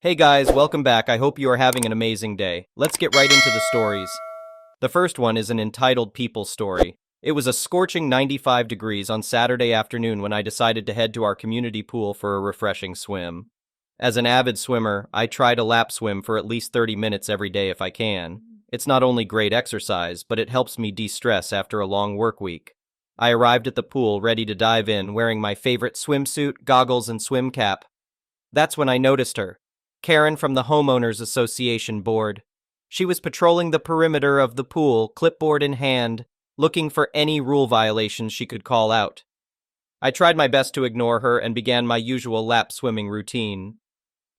Hey guys, welcome back. I hope you are having an amazing day. Let's get right into the stories. The first one is an entitled People story. It was a scorching 95 degrees on Saturday afternoon when I decided to head to our community pool for a refreshing swim. As an avid swimmer, I try to lap swim for at least 30 minutes every day if I can. It's not only great exercise, but it helps me de-stress after a long work week. I arrived at the pool ready to dive in, wearing my favorite swimsuit, goggles, and swim cap. That's when I noticed her. Karen from the Homeowners Association board. She was patrolling the perimeter of the pool, clipboard in hand, looking for any rule violations she could call out. I tried my best to ignore her and began my usual lap swimming routine.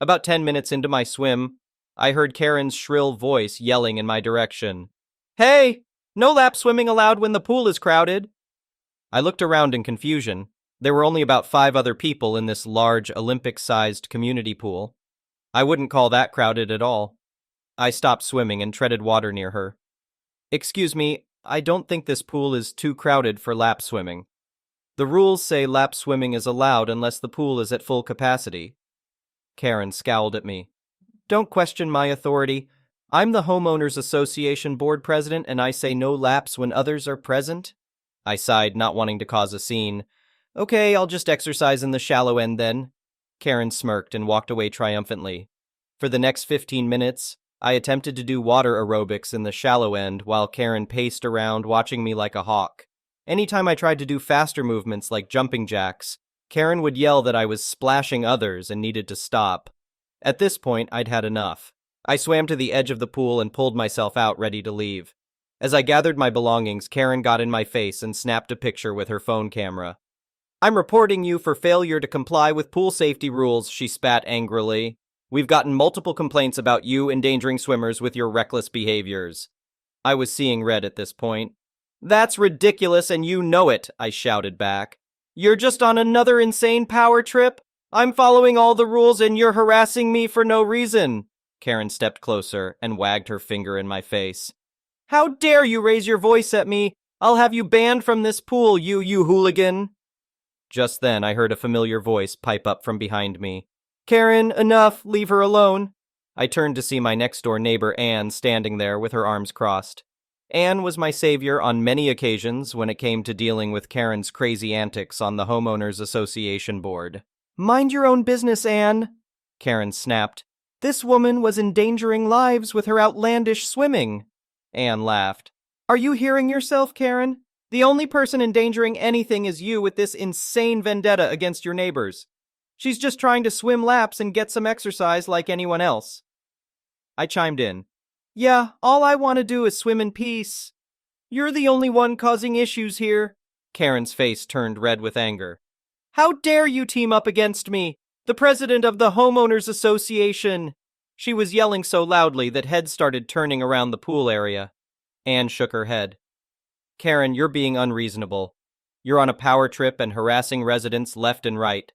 About 10 minutes into my swim, I heard Karen's shrill voice yelling in my direction. "Hey! No lap swimming allowed when the pool is crowded!" I looked around in confusion. There were only about 5 other people in this large, Olympic-sized community pool. I wouldn't call that crowded at all. I stopped swimming and treaded water near her. "Excuse me, I don't think this pool is too crowded for lap swimming. The rules say lap swimming is allowed unless the pool is at full capacity." Karen scowled at me. "Don't question my authority. I'm the Homeowners Association board president and I say no laps when others are present." I sighed, not wanting to cause a scene. "Okay, I'll just exercise in the shallow end then." Karen smirked and walked away triumphantly. For the next 15 minutes, I attempted to do water aerobics in the shallow end while Karen paced around watching me like a hawk. Anytime I tried to do faster movements like jumping jacks, Karen would yell that I was splashing others and needed to stop. At this point, I'd had enough. I swam to the edge of the pool and pulled myself out ready to leave. As I gathered my belongings, Karen got in my face and snapped a picture with her phone camera. "I'm reporting you for failure to comply with pool safety rules," she spat angrily. "We've gotten multiple complaints about you endangering swimmers with your reckless behaviors." I was seeing red at this point. "That's ridiculous and you know it," I shouted back. "You're just on another insane power trip? I'm following all the rules and you're harassing me for no reason." Karen stepped closer and wagged her finger in my face. "How dare you raise your voice at me? I'll have you banned from this pool, you hooligan." Just then, I heard a familiar voice pipe up from behind me. "Karen, enough, leave her alone." I turned to see my next-door neighbor, Anne, standing there with her arms crossed. Anne was my savior on many occasions when it came to dealing with Karen's crazy antics on the Homeowners Association board. "Mind your own business, Anne," Karen snapped. "This woman was endangering lives with her outlandish swimming." Anne laughed. "Are you hearing yourself, Karen? The only person endangering anything is you with this insane vendetta against your neighbors. She's just trying to swim laps and get some exercise like anyone else." I chimed in. "Yeah, all I want to do is swim in peace. You're the only one causing issues here." Karen's face turned red with anger. "How dare you team up against me, the president of the Homeowners Association?" She was yelling so loudly that heads started turning around the pool area. Anne shook her head. "Karen, you're being unreasonable. You're on a power trip and harassing residents left and right.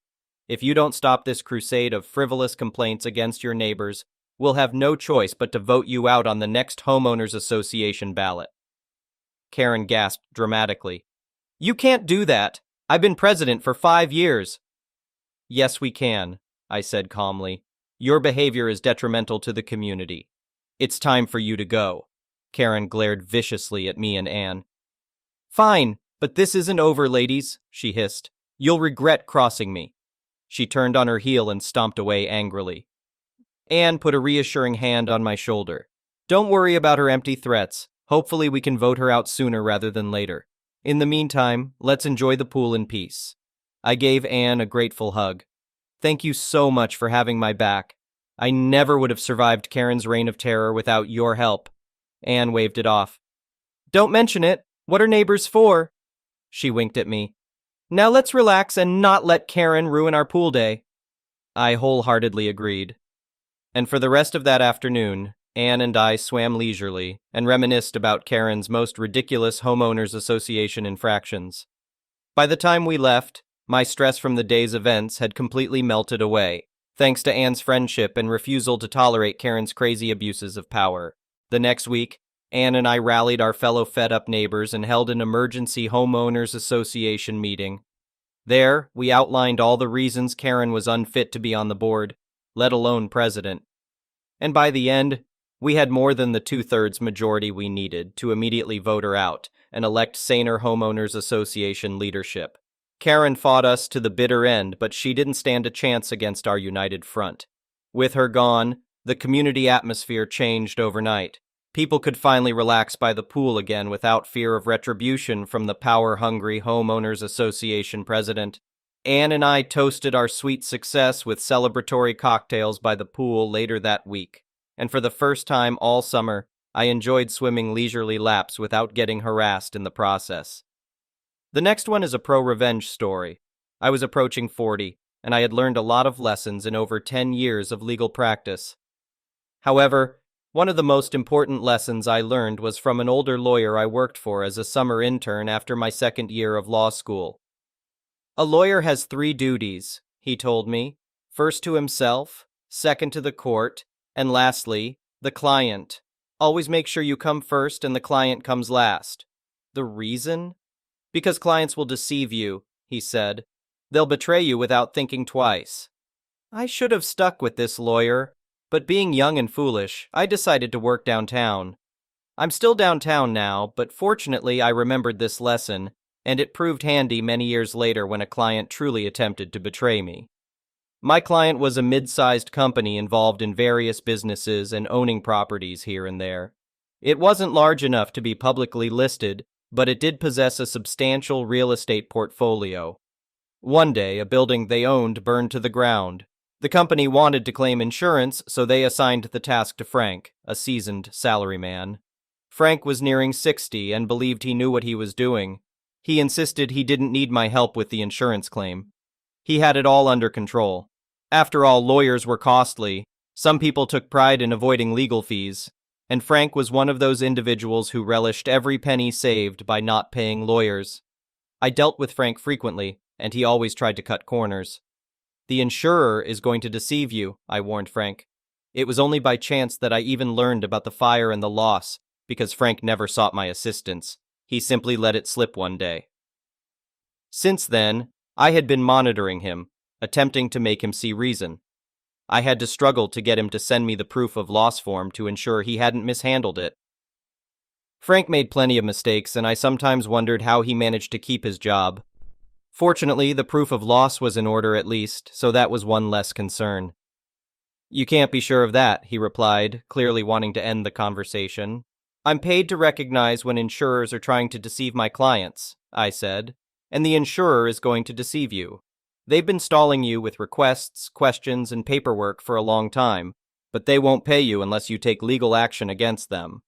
If you don't stop this crusade of frivolous complaints against your neighbors, we'll have no choice but to vote you out on the next Homeowners Association ballot." Karen gasped dramatically. "You can't do that. I've been president for 5 years. "Yes, we can," I said calmly. "Your behavior is detrimental to the community. It's time for you to go." Karen glared viciously at me and Anne. "Fine, but this isn't over, ladies," she hissed. "You'll regret crossing me." She turned on her heel and stomped away angrily. Anne put a reassuring hand on my shoulder. "Don't worry about her empty threats. Hopefully we can vote her out sooner rather than later. In the meantime, let's enjoy the pool in peace." I gave Anne a grateful hug. "Thank you so much for having my back. I never would have survived Karen's reign of terror without your help." Anne waved it off. "Don't mention it. What are neighbors for?" She winked at me. "Now let's relax and not let Karen ruin our pool day." I wholeheartedly agreed. And for the rest of that afternoon, Anne and I swam leisurely and reminisced about Karen's most ridiculous Homeowners Association infractions. By the time we left, my stress from the day's events had completely melted away, thanks to Anne's friendship and refusal to tolerate Karen's crazy abuses of power. The next week, Anne and I rallied our fellow fed-up neighbors and held an emergency Homeowners Association meeting. There, we outlined all the reasons Karen was unfit to be on the board, let alone president. And by the end, we had more than the two-thirds majority we needed to immediately vote her out and elect saner homeowners association leadership. Karen fought us to the bitter end, but she didn't stand a chance against our united front. With her gone, the community atmosphere changed overnight. People could finally relax by the pool again without fear of retribution from the power-hungry homeowners association president. Anne and I toasted our sweet success with celebratory cocktails by the pool later that week, and for the first time all summer, I enjoyed swimming leisurely laps without getting harassed in the process. The next one is a pro-revenge story. I was approaching 40, and I had learned a lot of lessons in over 10 years of legal practice. However, one of the most important lessons I learned was from an older lawyer I worked for as a summer intern after my second year of law school. A lawyer has 3 duties, he told me: first to himself, second to the court, and lastly, the client. Always make sure you come first and the client comes last. The reason? Because clients will deceive you, he said. They'll betray you without thinking twice. I should have stuck with this lawyer, but being young and foolish, I decided to work downtown. I'm still downtown now, but fortunately I remembered this lesson, and it proved handy many years later when a client truly attempted to betray me. My client was a mid-sized company involved in various businesses and owning properties here and there. It wasn't large enough to be publicly listed, but it did possess a substantial real estate portfolio. One day, a building they owned burned to the ground. The company wanted to claim insurance, so they assigned the task to Frank, a seasoned salaryman. Frank was nearing 60 and believed he knew what he was doing. He insisted he didn't need my help with the insurance claim. He had it all under control. After all, lawyers were costly. Some people took pride in avoiding legal fees, and Frank was one of those individuals who relished every penny saved by not paying lawyers. I dealt with Frank frequently, and he always tried to cut corners. The insurer is going to deceive you, I warned Frank. It was only by chance that I even learned about the fire and the loss, because Frank never sought my assistance. He simply let it slip one day. Since then, I had been monitoring him, attempting to make him see reason. I had to struggle to get him to send me the proof of loss form to ensure he hadn't mishandled it. Frank made plenty of mistakes, and I sometimes wondered how he managed to keep his job. Fortunately, the proof of loss was in order at least, so that was one less concern. You can't be sure of that, he replied, clearly wanting to end the conversation. I'm paid to recognize when insurers are trying to deceive my clients, I said, and the insurer is going to deceive you. They've been stalling you with requests, questions, and paperwork for a long time, but they won't pay you unless you take legal action against them.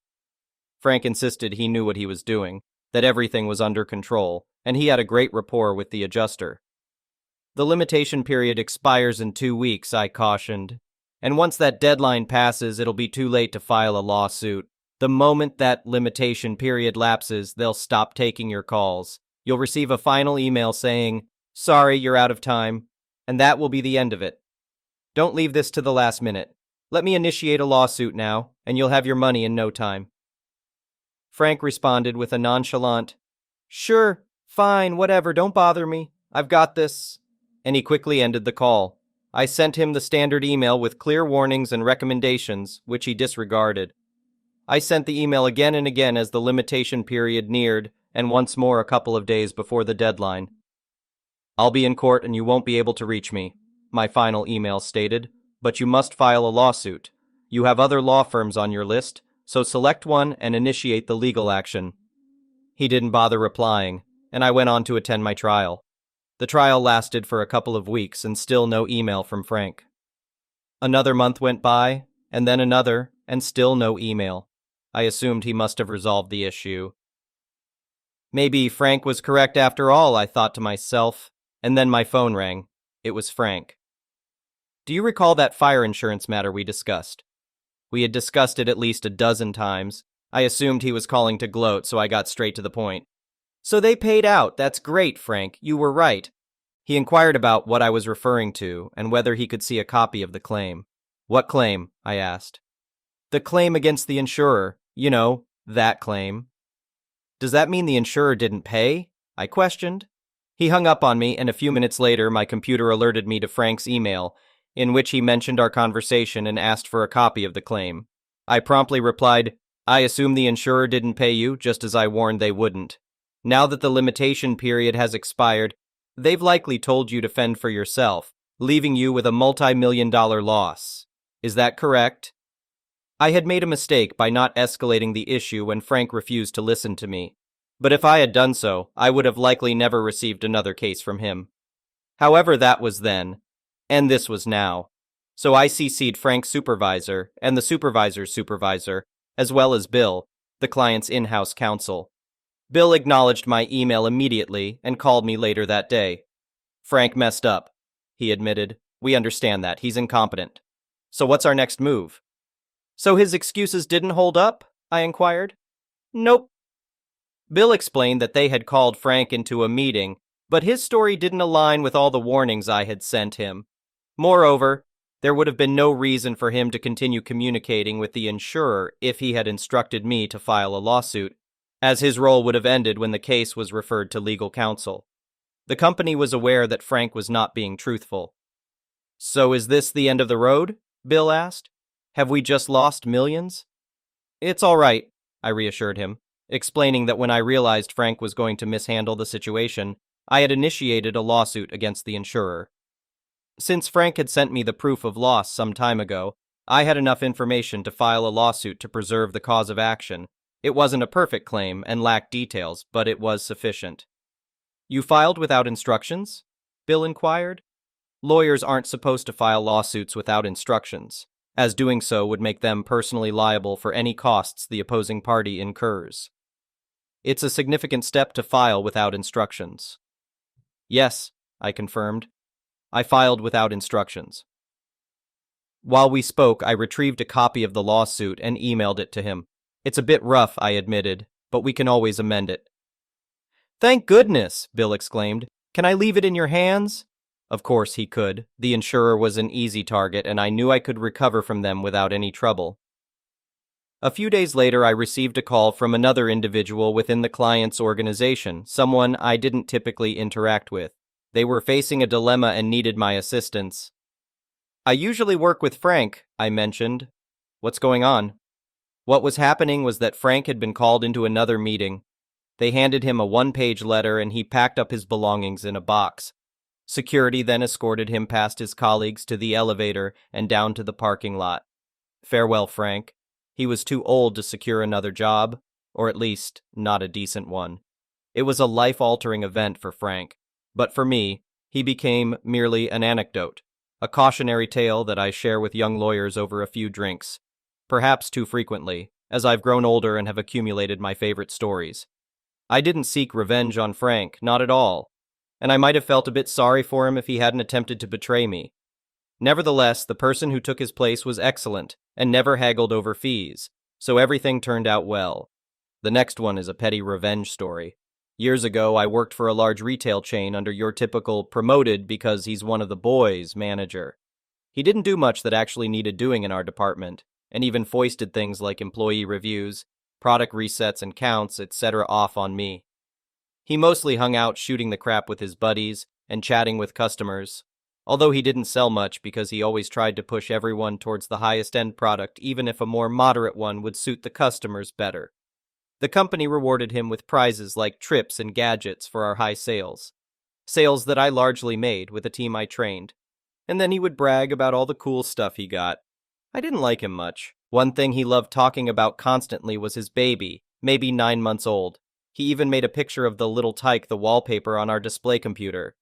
Frank insisted he knew what he was doing, that everything was under control, and he had a great rapport with the adjuster. The limitation period expires in 2 weeks, I cautioned, and once that deadline passes, it'll be too late to file a lawsuit. The moment that limitation period lapses, they'll stop taking your calls. You'll receive a final email saying, "Sorry, you're out of time," and that will be the end of it. Don't leave this to the last minute. Let me initiate a lawsuit now, and you'll have your money in no time. Frank responded with a nonchalant, "Sure, fine, whatever, don't bother me. I've got this." And he quickly ended the call. I sent him the standard email with clear warnings and recommendations, which he disregarded. I sent the email again and again as the limitation period neared, and once more a couple of days before the deadline. "I'll be in court and you won't be able to reach me," my final email stated, "but you must file a lawsuit. You have other law firms on your list, so select one and initiate the legal action." He didn't bother replying, and I went on to attend my trial. The trial lasted for a couple of weeks and still no email from Frank. Another month went by, and then another, and still no email. I assumed he must have resolved the issue. Maybe Frank was correct after all, I thought to myself, and then my phone rang. It was Frank. "Do you recall that fire insurance matter we discussed?" We had discussed it at least a dozen times. I assumed he was calling to gloat, so I got straight to the point. "So they paid out. That's great, Frank. You were right." He inquired about what I was referring to and whether he could see a copy of the claim. "What claim?" I asked. "The claim against the insurer. You know, that claim." "Does that mean the insurer didn't pay?" I questioned. He hung up on me, and a few minutes later, my computer alerted me to Frank's email. in which he mentioned our conversation and asked for a copy of the claim. I promptly replied, "I assume the insurer didn't pay you, just as I warned they wouldn't. Now that the limitation period has expired, they've likely told you to fend for yourself, leaving you with a multi-million-dollar loss. Is that correct?" I had made a mistake by not escalating the issue when Frank refused to listen to me. But if I had done so, I would have likely never received another case from him. However, that was then, and this was now. So I CC'd Frank's supervisor and the supervisor's supervisor, as well as Bill, the client's in-house counsel. Bill acknowledged my email immediately and called me later that day. "Frank messed up," he admitted. "We understand that. He's incompetent. So what's our next move?" "So his excuses didn't hold up?" I inquired. "Nope." Bill explained that they had called Frank into a meeting, but his story didn't align with all the warnings I had sent him. Moreover, there would have been no reason for him to continue communicating with the insurer if he had instructed me to file a lawsuit, as his role would have ended when the case was referred to legal counsel. The company was aware that Frank was not being truthful. "So is this the end of the road?" Bill asked. "Have we just lost millions?" "It's all right," I reassured him, explaining that when I realized Frank was going to mishandle the situation, I had initiated a lawsuit against the insurer. Since Frank had sent me the proof of loss some time ago, I had enough information to file a lawsuit to preserve the cause of action. It wasn't a perfect claim and lacked details, but it was sufficient. "You filed without instructions?" Bill inquired. "Lawyers aren't supposed to file lawsuits without instructions, as doing so would make them personally liable for any costs the opposing party incurs. It's a significant step to file without instructions." "Yes," I confirmed. "I filed without instructions." While we spoke, I retrieved a copy of the lawsuit and emailed it to him. "It's a bit rough," I admitted, "but we can always amend it." "Thank goodness!" Bill exclaimed. "Can I leave it in your hands?" Of course he could. The insurer was an easy target, and I knew I could recover from them without any trouble. A few days later, I received a call from another individual within the client's organization, someone I didn't typically interact with. They were facing a dilemma and needed my assistance. "I usually work with Frank," I mentioned. "What's going on?" What was happening was that Frank had been called into another meeting. They handed him a one-page letter and he packed up his belongings in a box. Security then escorted him past his colleagues to the elevator and down to the parking lot. Farewell, Frank. He was too old to secure another job, or at least not a decent one. It was a life-altering event for Frank, but for me, he became merely an anecdote, a cautionary tale that I share with young lawyers over a few drinks, perhaps too frequently, as I've grown older and have accumulated my favorite stories. I didn't seek revenge on Frank, not at all, and I might have felt a bit sorry for him if he hadn't attempted to betray me. Nevertheless, the person who took his place was excellent and never haggled over fees, so everything turned out well. The next one is a petty revenge story. Years ago, I worked for a large retail chain under your typical promoted because he's one of the boys manager. He didn't do much that actually needed doing in our department, and even foisted things like employee reviews, product resets and counts, etc. off on me. He mostly hung out shooting the crap with his buddies and chatting with customers, although he didn't sell much because he always tried to push everyone towards the highest end product even if a more moderate one would suit the customers better. The company rewarded him with prizes like trips and gadgets for our high sales. Sales that I largely made with a team I trained. And then he would brag about all the cool stuff he got. I didn't like him much. One thing he loved talking about constantly was his baby, maybe 9 months old. He even made a picture of the little tyke the wallpaper on our display computer.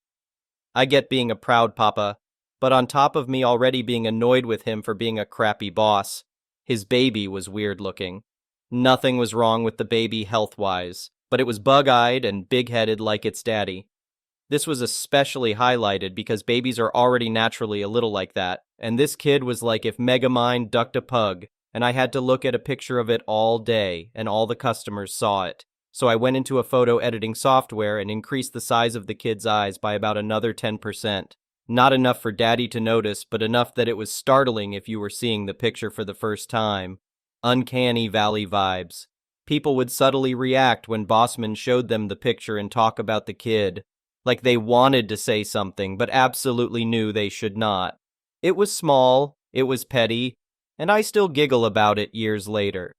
I get being a proud papa, but on top of me already being annoyed with him for being a crappy boss, his baby was weird looking. Nothing was wrong with the baby health-wise, but it was bug-eyed and big-headed like its daddy. This was especially highlighted because babies are already naturally a little like that, and this kid was like if Megamind ducked a pug, and I had to look at a picture of it all day, and all the customers saw it. So I went into a photo editing software and increased the size of the kid's eyes by about another 10%. Not enough for daddy to notice, but enough that it was startling if you were seeing the picture for the first time. Uncanny Valley vibes. People would subtly react when Bossman showed them the picture and talk about the kid, like they wanted to say something but absolutely knew they should not. It was small, it was petty, and I still giggle about it years later.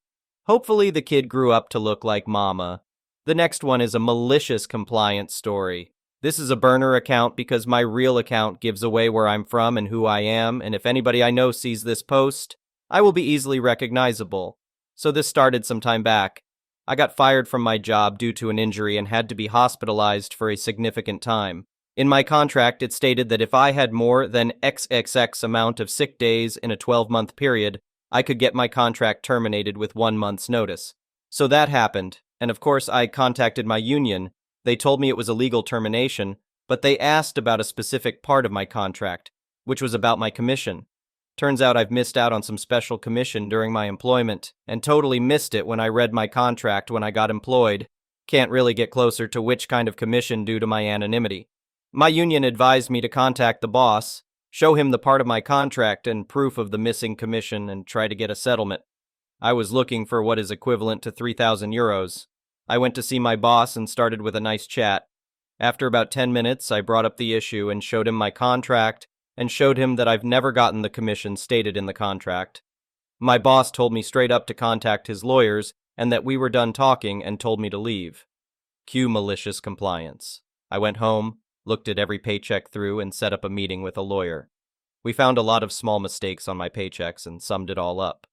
Hopefully the kid grew up to look like mama. The next one is a malicious compliance story. This is a burner account because my real account gives away where I'm from and who I am, and if anybody I know sees this post, I will be easily recognizable. So this started some time back. I got fired from my job due to an injury and had to be hospitalized for a significant time. In my contract, it stated that if I had more than XXX amount of sick days in a 12-month period, I could get my contract terminated with 1 month's notice. So that happened, and of course I contacted my union. They told me it was a legal termination, but they asked about a specific part of my contract, which was about my commission. Turns out I've missed out on some special commission during my employment, and totally missed it when I read my contract when I got employed. Can't really get closer to which kind of commission due to my anonymity. My union advised me to contact the boss, show him the part of my contract and proof of the missing commission, and try to get a settlement. I was looking for what is equivalent to 3,000 euros. I went to see my boss and started with a nice chat. After about 10 minutes, I brought up the issue and showed him my contract and showed him that I've never gotten the commission stated in the contract. My boss told me straight up to contact his lawyers and that we were done talking and told me to leave. Cue malicious compliance. I went home, looked at every paycheck through, and set up a meeting with a lawyer. We found a lot of small mistakes on my paychecks and summed it all up.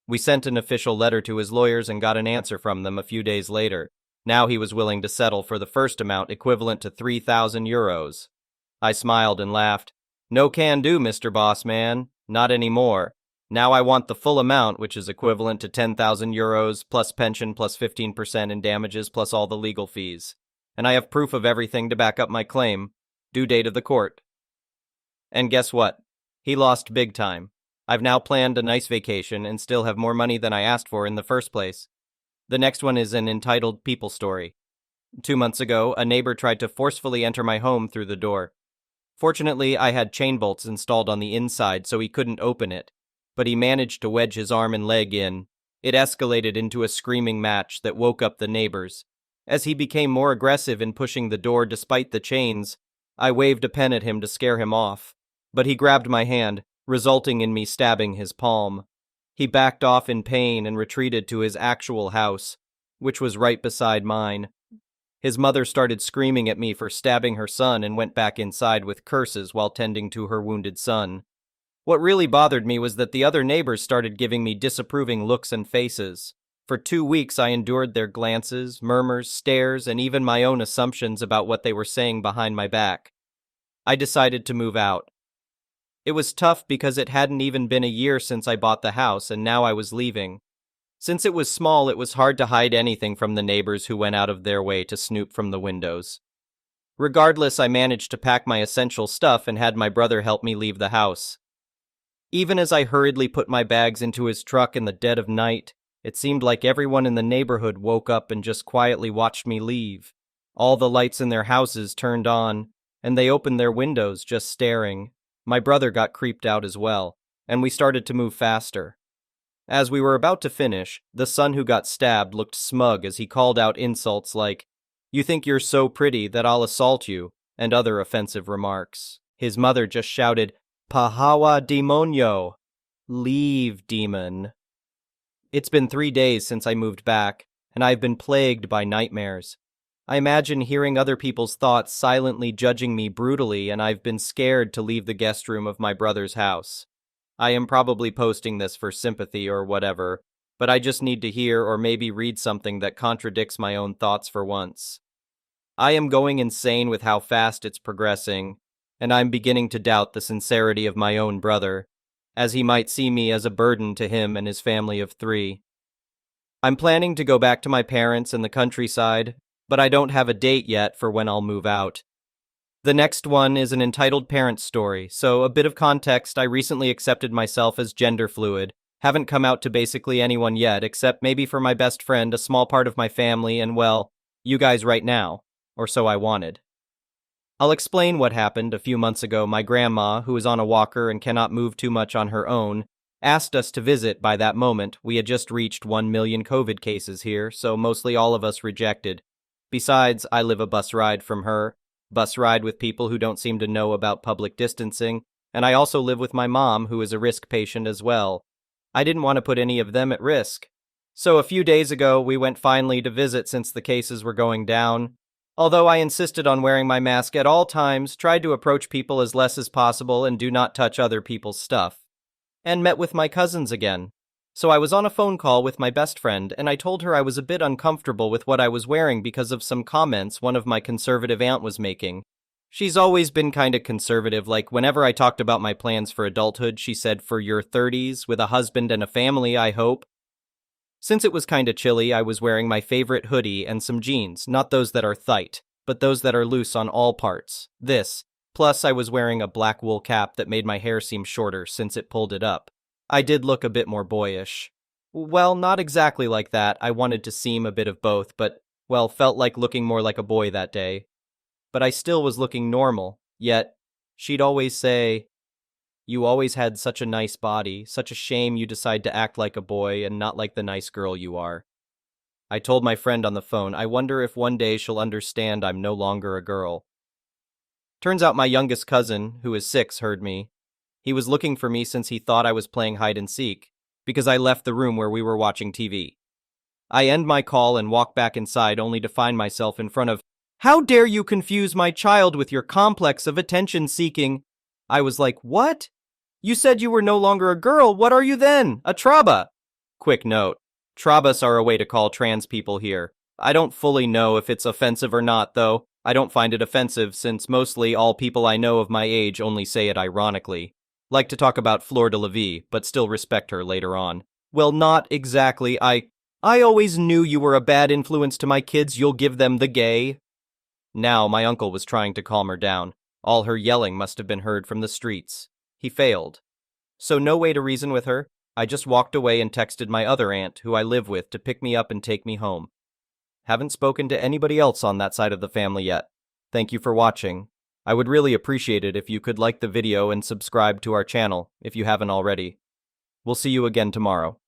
We sent an official letter to his lawyers and got an answer from them a few days later. Now he was willing to settle for the first amount equivalent to 3,000 euros. I smiled and laughed. No can do, Mr. Boss Man. Not anymore. Now I want the full amount, which is equivalent to 10,000 euros, plus pension, plus 15% in damages, plus all the legal fees. And I have proof of everything to back up my claim. Due date of the court. And guess what? He lost big time. I've now planned a nice vacation and still have more money than I asked for in the first place. The next one is an entitled people story. 2 months ago, a neighbor tried to forcefully enter my home through the door. Fortunately, I had chain bolts installed on the inside so he couldn't open it, but he managed to wedge his arm and leg in. It escalated into a screaming match that woke up the neighbors. As he became more aggressive in pushing the door despite the chains, I waved a pen at him to scare him off, but he grabbed my hand, resulting in me stabbing his palm. He backed off in pain and retreated to his actual house, which was right beside mine. His mother started screaming at me for stabbing her son and went back inside with curses while tending to her wounded son. What really bothered me was that the other neighbors started giving me disapproving looks and faces. For 2 weeks I endured their glances, murmurs, stares, and even my own assumptions about what they were saying behind my back. I decided to move out. It was tough because it hadn't even been a year since I bought the house, and now I was leaving. Since it was small, it was hard to hide anything from the neighbors who went out of their way to snoop from the windows. Regardless, I managed to pack my essential stuff and had my brother help me leave the house. Even as I hurriedly put my bags into his truck in the dead of night, it seemed like everyone in the neighborhood woke up and just quietly watched me leave. All the lights in their houses turned on, and they opened their windows just staring. My brother got creeped out as well, and we started to move faster. As we were about to finish, the son who got stabbed looked smug as he called out insults like, "You think you're so pretty that I'll assault you," and other offensive remarks. His mother just shouted, "Pahawa demonio!" Leave, demon. It's been 3 days since I moved back, and I've been plagued by nightmares. I imagine hearing other people's thoughts silently judging me brutally, and I've been scared to leave the guest room of my brother's house. I am probably posting this for sympathy or whatever, but I just need to hear or maybe read something that contradicts my own thoughts for once. I am going insane with how fast it's progressing, and I'm beginning to doubt the sincerity of my own brother, as he might see me as a burden to him and his family of 3. I'm planning to go back to my parents in the countryside, but I don't have a date yet for when I'll move out. The next one is an entitled parent story, so a bit of context: I recently accepted myself as gender fluid. Haven't come out to basically anyone yet, except maybe for my best friend, a small part of my family, and well, you guys right now. Or so I wanted. I'll explain what happened. A few months ago, my grandma, who is on a walker and cannot move too much on her own, asked us to visit. By that moment, we had just reached 1 million COVID cases here, so mostly all of us rejected. Besides, I live a bus ride from her, bus ride with people who don't seem to know about public distancing, And I also live with my mom, who is a risk patient as well. I didn't want to put any of them at risk. So a few days ago, we went finally to visit since the cases were going down. Although I insisted on wearing my mask at all times, tried to approach people as less as possible and do not touch other people's stuff. And met with my cousins again. So I was on a phone call with my best friend, and I told her I was a bit uncomfortable with what I was wearing because of some comments one of my conservative aunt was making. She's always been kinda conservative, like whenever I talked about my plans for adulthood, she said, "For your 30s, with a husband and a family, I hope." Since it was kinda chilly, I was wearing my favorite hoodie and some jeans, not those that are tight, but those that are loose on all parts. Plus I was wearing a black wool cap that made my hair seem shorter since it pulled it up. I did look a bit more boyish. Well, not exactly like that, I wanted to seem a bit of both, but, well, felt like looking more like a boy that day. But I still was looking normal, yet she'd always say, "You always had such a nice body, such a shame you decide to act like a boy and not like the nice girl you are." I told my friend on the phone, I wonder if one day she'll understand I'm no longer a girl. Turns out my youngest cousin, who is 6, heard me. He was looking for me since he thought I was playing hide and seek, because I left the room where we were watching TV. I end my call and walk back inside only to find myself in front of, "How dare you confuse my child with your complex of attention seeking?" I was like, "What? You said you were no longer a girl, what are you then? A traba?" Quick note, trabas are a way to call trans people here. I don't fully know if it's offensive or not, though. I don't find it offensive since mostly all people I know of my age only say it ironically. Like to talk about Fleur de la Vie, but still respect her later on. Well, not exactly. I always knew you were a bad influence to my kids, you'll give them the gay. Now my uncle was trying to calm her down. All her yelling must have been heard from the streets. He failed. So no way to reason with her. I just walked away and texted my other aunt, who I live with, to pick me up and take me home. Haven't spoken to anybody else on that side of the family yet. Thank you for watching. I would really appreciate it if you could like the video and subscribe to our channel if you haven't already. We'll see you again tomorrow.